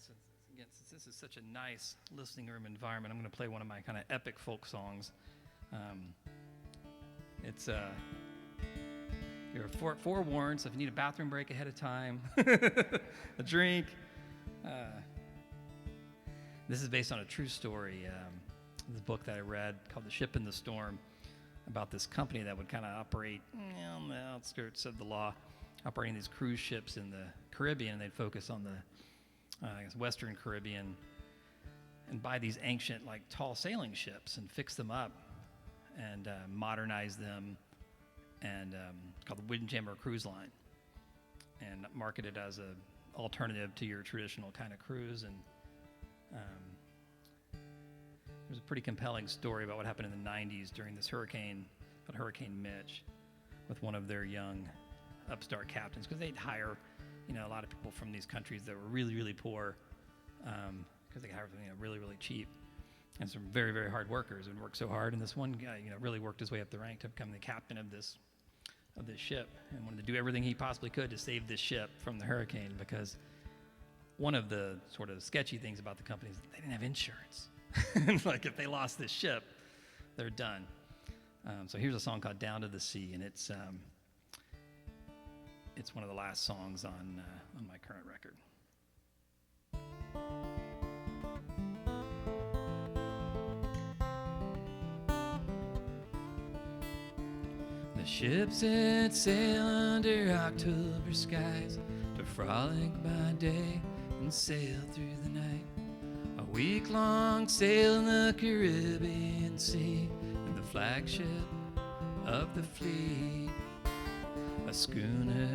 since this is such a nice listening room environment, I'm going to play one of my kind of epic folk songs. You're forewarned, so if you need a bathroom break ahead of time, a drink. This is based on a true story. This book that I read called The Ship in the Storm, about this company that would kind of operate on the outskirts of the law, operating these cruise ships in the Caribbean, and they'd focus on the Western Caribbean and buy these ancient, like, tall sailing ships and fix them up and modernize them, and called the Windjammer Cruise Line, and market it as an alternative to your traditional kind of cruise. And there's a pretty compelling story about what happened in the 90s during this hurricane, called Hurricane Mitch, with one of their young upstart captains, because they'd hire, a lot of people from these countries that were really, really poor, because they could hire them, really, really cheap, and some very, very hard workers, and worked so hard. And this one guy, really worked his way up the rank to become the captain of this ship, and wanted to do everything he possibly could to save this ship from the hurricane, because one of the sort of sketchy things about the company is they didn't have insurance. Like, if they lost this ship, they're done. So here's a song called "Down to the Sea," and it's one of the last songs on my current record. The ship set sail under October skies to frolic by day and sail through the night. A week-long sail in the Caribbean Sea, and the flagship of the fleet, a schooner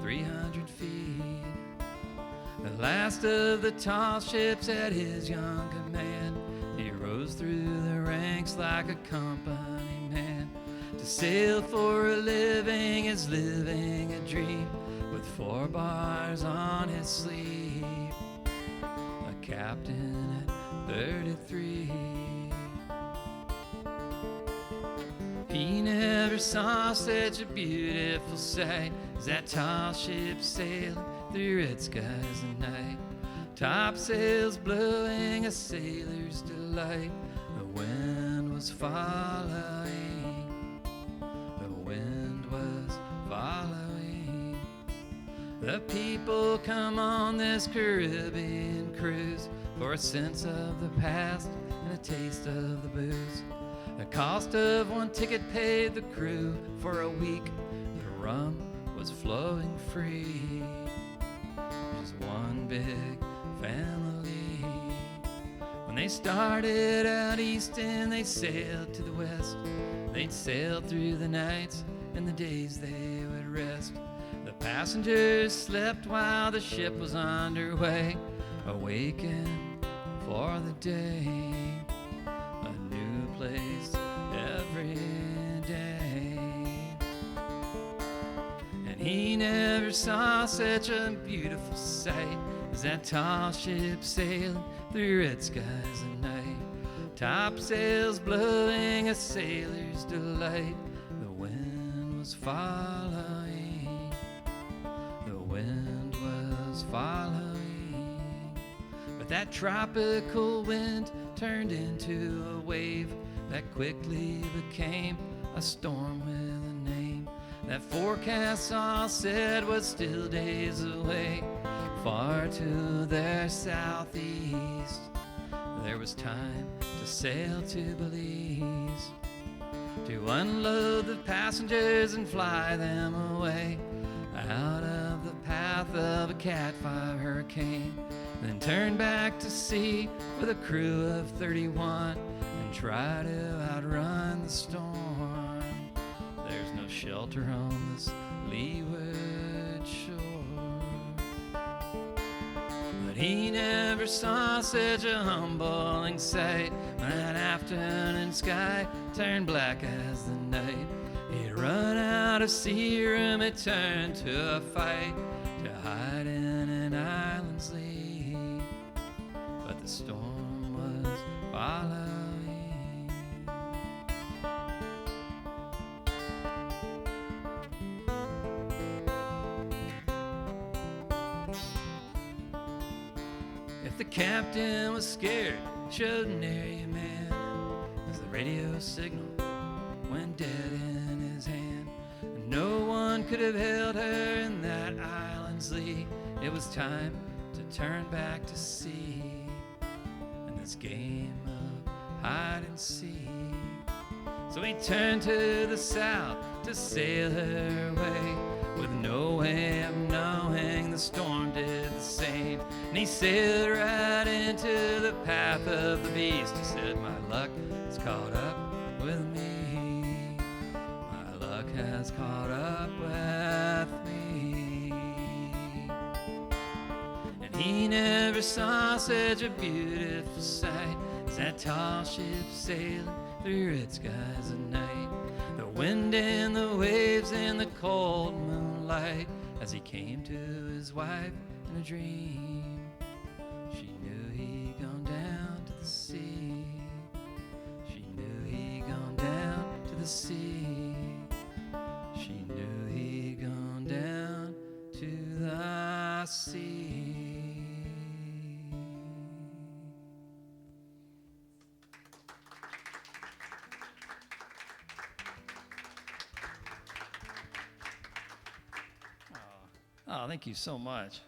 300 feet. The last of the tall ships at his young command, he rose through the ranks like a company man. To sail for a living is living a dream, with 4 bars on his sleeve. A captain at 33. He never saw such a beautiful sight as that tall ship sailing through red skies at night. Topsails blowing, a sailor's delight. The wind was following. The wind was following. The people come on this Caribbean cruise for a sense of the past and a taste of the booze. The cost of one ticket paid the crew for a week. The rum was flowing free. Just one big family. When they started out east and they sailed to the west, they'd sail through the nights and the days they would rest. The passengers slept while the ship was underway, awakened for the day. A new place every day. And he never saw such a beautiful sight as that tall ship sailing through red skies at night. Topsails blowing, a sailor's delight. The wind was following. The wind was following. But that tropical wind turned into a wave that quickly became a storm with a name. That forecast all said was still days away. Far to their southeast, there was time to sail to Belize, to unload the passengers and fly them away out of the path of a Cat 5 hurricane. Then turn back to sea with a crew of 31 and try to outrun the storm. There's no shelter on this leeward shore. But he never saw such a humbling sight when that afternoon sky turned black as the night. He'd run out of sea room, it turned to a fight to hide in an island's lee. But the storm was following. The captain was scared, showed an area man as the radio signal went dead in his hand. And no one could have held her in that island's lee. It was time to turn back to sea in this game of hide and seek. So he turned to the south to sail her away, with no way of knowing the storm did the same. And he sailed right into the path of the beast. He said, my luck has caught up with me. My luck has caught up with me. And he never saw such a beautiful sight as that tall ship sailing through red skies at night. The wind and the waves and the cold moonlight as he came to his wife in a dream. She knew he'd gone down to the sea. She knew he'd gone down to the sea. She knew he'd gone down to the sea. Oh, thank you so much.